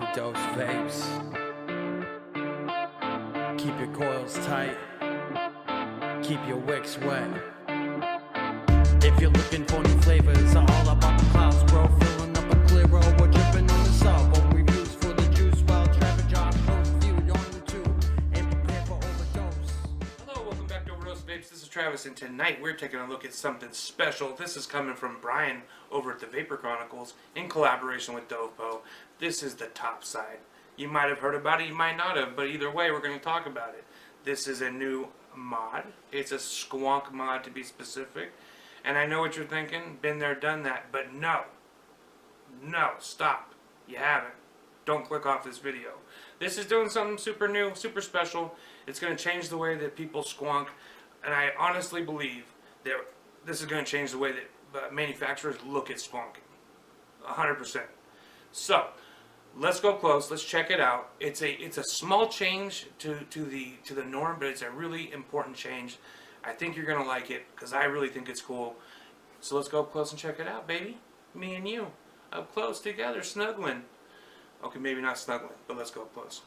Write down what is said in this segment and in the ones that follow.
OverDose Vapes. Keep your coils tight. Keep your wicks wet. If you're looking for new flavors, I'm all about the clouds, bro. Filling up a clear row, we're dripping on the sub-ohm reviews for the juice while traffic jobs post viewed on YouTube and prepare for overdose. Hello, welcome back to OverDoseVapes. This is Travis, and tonight we're taking a look at something special. This is coming from Brian over at the Chronicles in collaboration with Dovpo. This is the Topside. You might have heard about it, you might not have, but either way, we're going to talk about it. This is a new mod. It's a Squonk mod, to be specific. And I know what you're thinking, been there, done that, but no, stop. You haven't. Don't click off this video. This is doing something super new, super special. It's going to change the way that people squonk, and I honestly believe that this is going to change the way that manufacturers look at squonking. 100%. So, let's go close. Let's check it out. It's a small change to the norm, but it's a really important change. I think you're gonna like it because I really think it's cool. So let's go up close and check it out, baby. Me and you up close together, snuggling. Okay, maybe not snuggling, but let's go up close.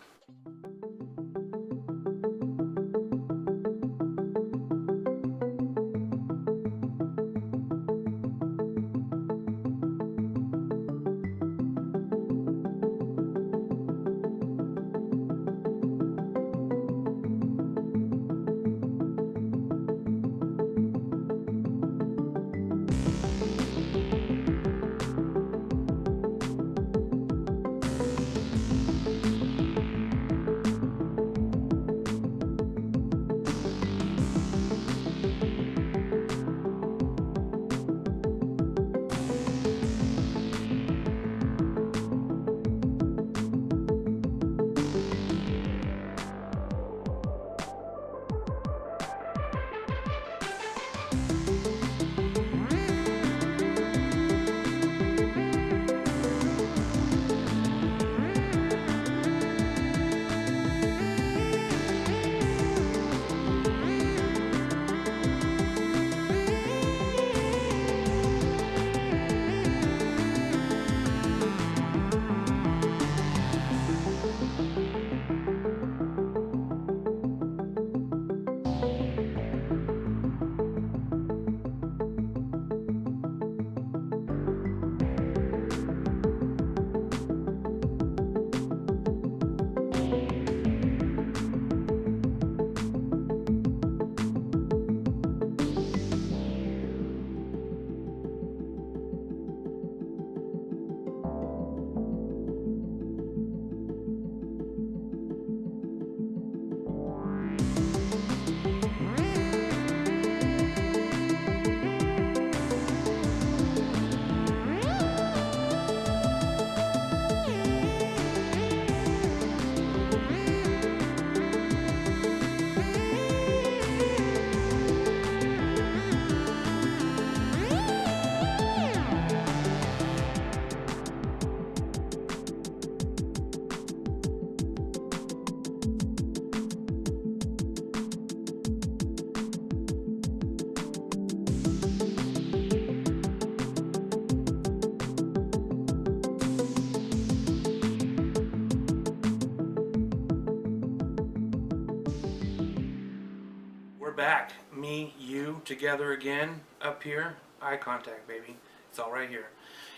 Back, me, you, together again, up here, eye contact, baby, it's all right here.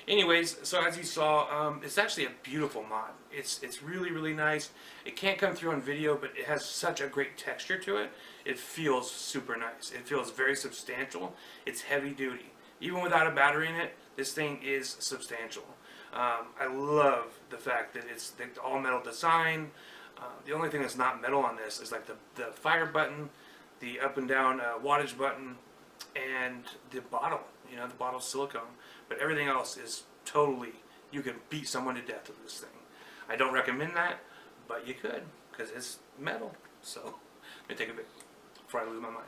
Anyways, so as you saw, it's actually a beautiful mod. It's really nice. It can't come through on video, but it has such a great texture to it. It feels super nice. It feels very substantial. It's heavy duty. Even without a battery in it, this thing is substantial. I love the fact that it's the all metal design. The only thing that's not metal on this is like the fire button, the up and down wattage button, and the bottle. You know, the bottle's silicone. But everything else is totally, you can beat someone to death with this thing. I don't recommend that, but you could, because it's metal. So, let me take a bit before I lose my mind.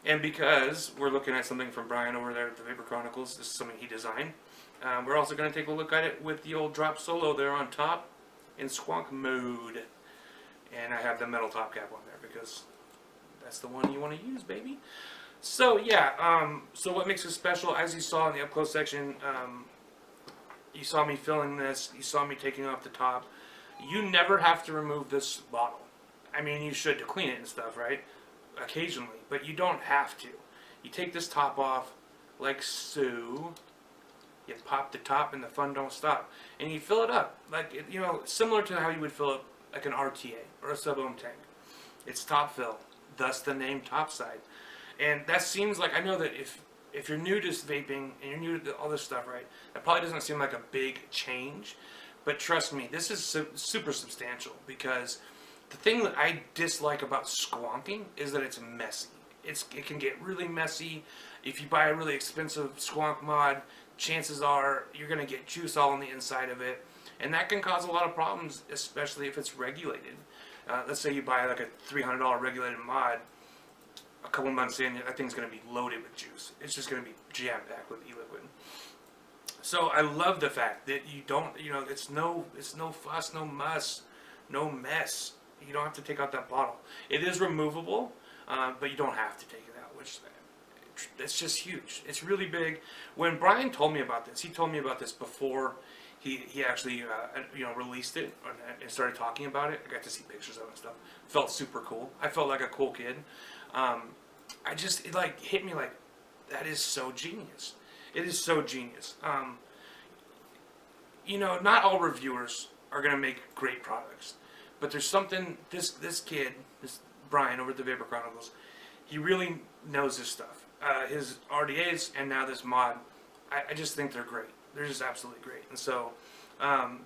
And because we're looking at something from Brian over there at the Vapor Chronicles, this is something he designed. We're also going to take a look at it with the old drop solo there on top in squonk mode. And I have the metal top cap on there because that's the one you want to use, baby. So yeah, so what makes it special, as you saw in the up close section, You saw me filling this. You saw me taking off the top. You never have to remove this bottle. I mean, you should to clean it and stuff, right? Occasionally, but you don't have to. You take this top off like so. You pop the top and the fun don't stop. And you fill it up. Like, you know, similar to how you would fill up like an RTA or a sub-ohm tank. It's top fill, thus the name Topside. And that seems like, I know that if you're new to vaping and you're new to all this stuff, right, that probably doesn't seem like a big change. But trust me, this is super substantial, because the thing that I dislike about squonking is that it's messy. It can get really messy. If you buy a really expensive squonk mod, chances are you're going to get juice all on the inside of it. And that can cause a lot of problems, especially if it's regulated. Let's say you buy like a $300 regulated mod. A couple months in, that thing's going to be loaded with juice. It's just going to be jam-packed with e-liquid. So I love the fact that you don't, you know, it's no fuss, no muss, no mess. You don't have to take out that bottle. It is removable, but you don't have to take it out, which it's just huge. It's really big. When Brian told me about this, he told me about this before he actually you know, released it and started talking about it. I got to see pictures of it and stuff. Felt super cool. I felt like a cool kid. It like hit me like, that is so genius. It is so genius. You know, not all reviewers are gonna make great products, but there's something, this kid, this Brian over at the Vapor Chronicles, he really knows his stuff. His RDAs and now this mod, I just think they're great. They're just absolutely great. And so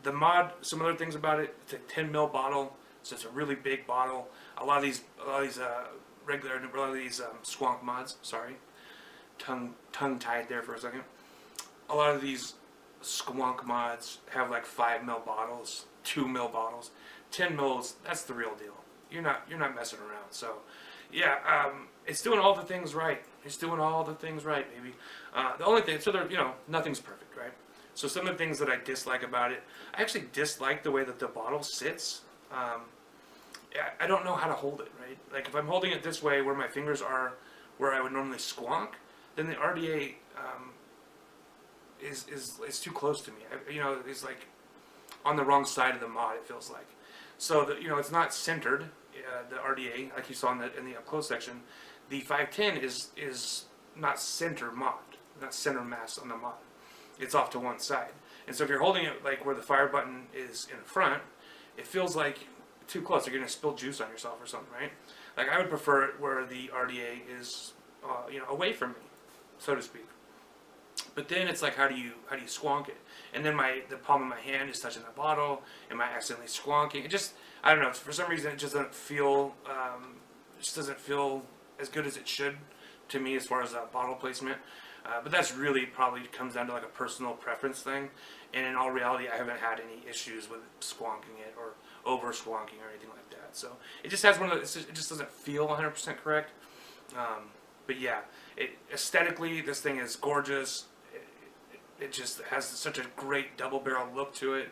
the mod, some other things about it, it's a 10 ml bottle, so it's a really big bottle. A lot of these squonk mods, sorry, tongue tied there for a second. A lot of these squonk mods have like 5 ml bottles, 2 ml bottles, 10 mils. That's the real deal. You're not messing around. So yeah, it's doing all the things right. It's doing all the things right, baby. The only thing, so there, you know, nothing's perfect, right? So some of the things that I dislike about it, I actually dislike the way that the bottle sits. I don't know how to hold it, right? Like if I'm holding it this way, where my fingers are, where I would normally squonk, then the RDA is too close to me. You know, it's like on the wrong side of the mod. It feels like. So that, you know, it's not centered. The RDA, like you saw in the up close section, the 510 is not center mod, not center mass on the mod. It's off to one side. And so if you're holding it like where the fire button is in front, it feels like too close. You're gonna spill juice on yourself or something, right? Like I would prefer it where the RDA is, you know, away from me, so to speak. But then it's like, how do you squonk it? And then the palm of my hand is touching the bottle. Am I accidentally squonking? It just, I don't know. For some reason, it just doesn't feel, as good as it should to me as far as bottle placement. But that's really probably comes down to like a personal preference thing. And in all reality, I haven't had any issues with squonking it or over squonking or anything like that. So it just has it just doesn't feel 100% correct. But yeah, aesthetically, this thing is gorgeous. It just has such a great double barrel look to it.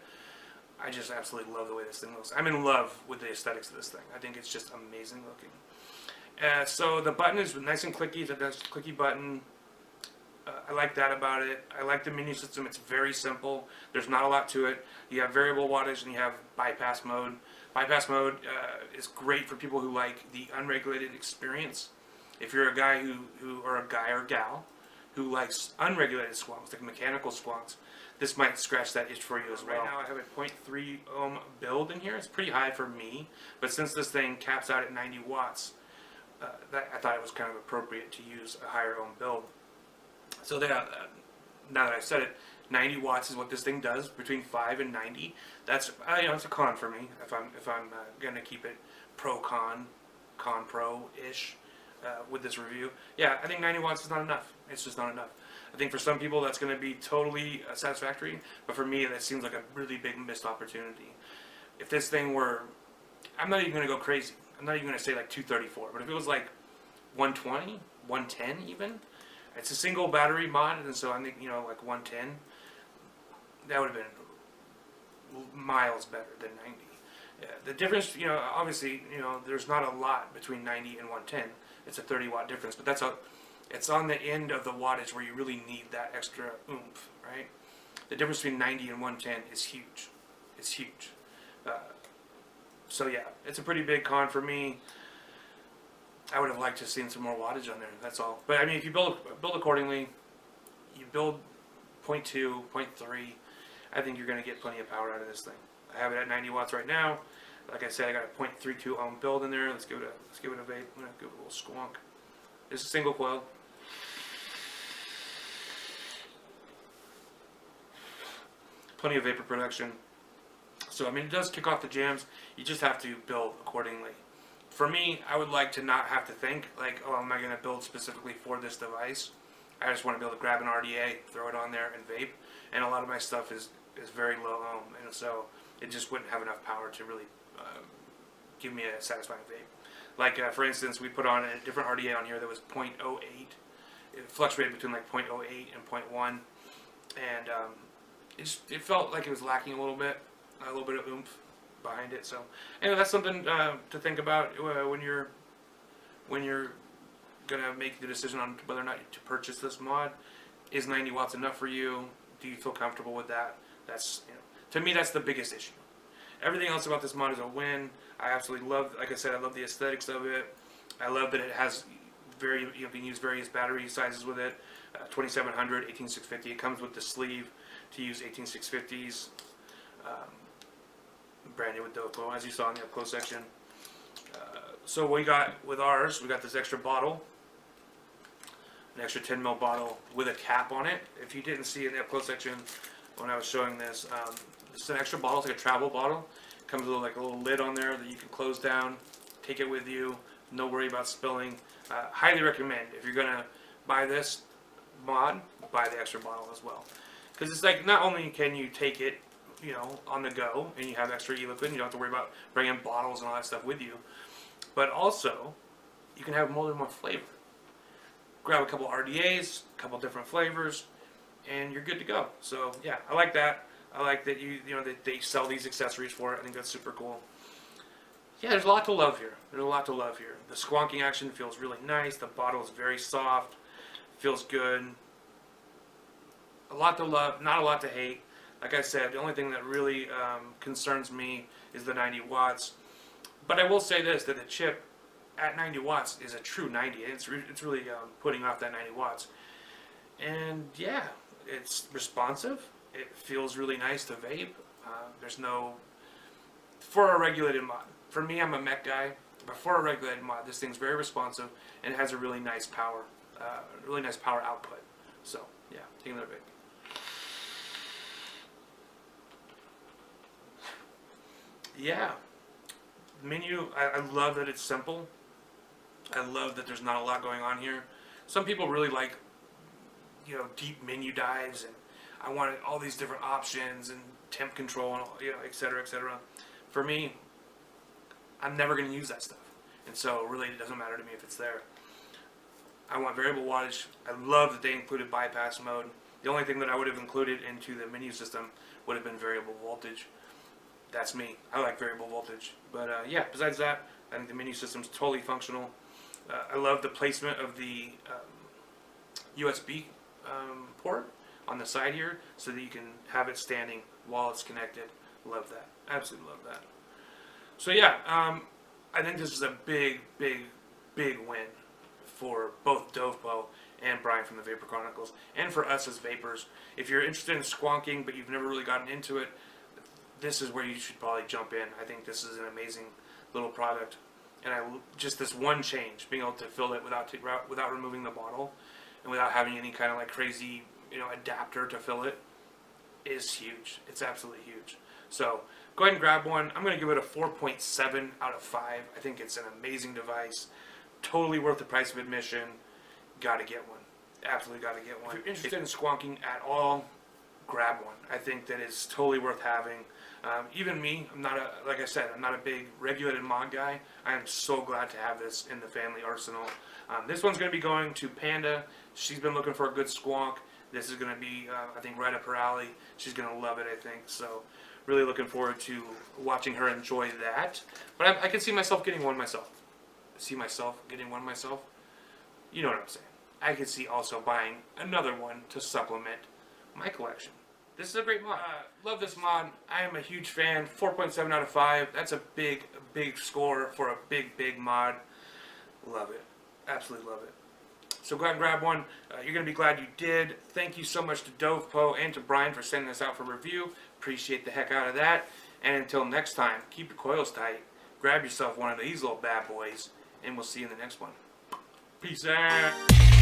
I just absolutely love the way this thing looks. I'm in love with the aesthetics of this thing. I think it's just amazing looking. So the button is nice and clicky. It's a nice clicky button. I like that about it. I like the menu system. It's very simple. There's not a lot to it. You have variable wattage and you have bypass mode. Bypass mode is great for people who like the unregulated experience. If you're a guy or a guy or gal who likes unregulated squonks, like mechanical squonks, this might scratch that itch for you as well. Right now I have a 0.3 ohm build in here. It's pretty high for me, but since this thing caps out at 90 watts, I thought it was kind of appropriate to use a higher ohm build. So now that I've said it, 90 watts is what this thing does, between 5 and 90. That's, you know, it's a con for me if I'm gonna keep it con pro-ish with this review. Yeah, I think 90 watts is not enough. It's just not enough. I think for some people that's going to be totally satisfactory, but for me that seems like a really big missed opportunity. If this thing were, I'm not even going to go crazy. I'm not even going to say like 234, but if it was like 120, 110 even, it's a single battery mod, and so I think, you know, like 110, that would have been miles better than 90. Yeah, the difference, you know, obviously, you know, there's not a lot between 90 and 110. It's a 30 watt difference, but it's on the end of the wattage where you really need that extra oomph, right? the difference between 90 and 110 is huge. It's huge. So yeah, it's a pretty big con for me. I would have liked to have seen some more wattage on there. That's all. But I mean, if you build accordingly, you build 0.2, 0.3, I think you're going to get plenty of power out of this thing. I have it at 90 watts right now. Like I said, I got a 0.32 ohm build in there. Let's give it a vape. I'm going to give it a little squonk. It's a single coil. Plenty of vapor production. So I mean, it does kick off the jams. You just have to build accordingly. For me, I would like to not have to think like, oh, am I going to build specifically for this device? I just want to be able to grab an RDA, throw it on there, and vape. And a lot of my stuff is very low ohm, and so it just wouldn't have enough power to really give me a satisfying vape. Like for instance, we put on a different RDA on here that was 0.08. It fluctuated between like 0.08 and 0.1, and it felt like it was lacking a little bit of oomph behind it. So anyway, that's something to think about when you're gonna make the decision on whether or not to purchase this mod. Is 90 watts enough for you? Do you feel comfortable with that? That's, to me, that's the biggest issue. Everything else about this mod is a win. I absolutely love, like I said, I love the aesthetics of it. I love that it has you can use various battery sizes with it. 2700, 18650. It comes with the sleeve to use 18650s. Brand new with Dovpo, as you saw in the up close section. So we got with ours, we got this extra bottle, an extra 10 ml bottle with a cap on it. If you didn't see in the up close section when I was showing this, it's an extra bottle. It's like a travel bottle. It comes with like a little lid on there that you can close down, take it with you, no worry about spilling. Highly recommend, if you're gonna buy this mod, buy the extra bottle as well, because it's like not only can you take it, on the go, and you have extra e-liquid, and you don't have to worry about bringing bottles and all that stuff with you, but also you can have more than one flavor. Grab a couple RDAs, a couple different flavors, and you're good to go. So yeah, I like that. I like that that they sell these accessories for it. I think that's super cool. Yeah, there's a lot to love here. There's a lot to love here. The squonking action feels really nice. The bottle is very soft. Feels good. A lot to love, not a lot to hate. Like I said, the only thing that really concerns me is the 90 watts. But I will say this, that the chip at 90 watts is a true 90. It's really putting off that 90 watts. And yeah, it's responsive. It feels really nice to vape. There's no... For a regulated mod. For me, I'm a mech guy. But for a regulated mod, this thing's very responsive. And it has a really nice power output. So, yeah, take another vape. Yeah, menu, I love that it's simple. I love that there's not a lot going on here. Some people really like, deep menu dives, and I wanted all these different options and temp control and et cetera, et cetera. For me, I'm never going to use that stuff, and so really it doesn't matter to me if it's there. I want variable wattage. I love that they included bypass mode. The only thing that I would have included into the menu system would have been variable voltage. That's me. I like variable voltage. But yeah, besides that, I think the menu system's totally functional. I love the placement of the USB port on the side here so that you can have it standing while it's connected. Love that. Absolutely love that. So yeah, I think this is a big, big, big win for both Dovpo and Brian from the Vapor Chronicles, and for us as vapors. If you're interested in squonking but you've never really gotten into it, this is where you should probably jump in. I think this is an amazing little product, and just this one change, being able to fill it without removing the bottle and without having any kind of like crazy adapter to fill it, is huge. It's absolutely huge. So go ahead and grab one. I'm going to give it a 4.7 out of 5. I think it's an amazing device, totally worth the price of admission. Got to get one. Absolutely got to get one. If you're interested in squonking at all, grab one. I think that it's totally worth having. Even me, like I said, I'm not a big regulated mod guy. I am so glad to have this in the family arsenal. This one's going to be going to Panda. She's been looking for a good squonk. This is going to be, I think, right up her alley. She's going to love it, I think. So really looking forward to watching her enjoy that. But I can see myself getting one myself. You know what I'm saying. I could see also buying another one to supplement my collection. This is a great mod. Love this mod. I am a huge fan. 4.7 out of 5. That's a big score for a big mod. Love it. Absolutely love it. So go ahead and grab one. You're going to be glad you did. Thank you so much to Dovpo and to Brian for sending this out for review. Appreciate the heck out of that. And until next time, keep your coils tight. Grab yourself one of these little bad boys. And we'll see you in the next one. Peace out.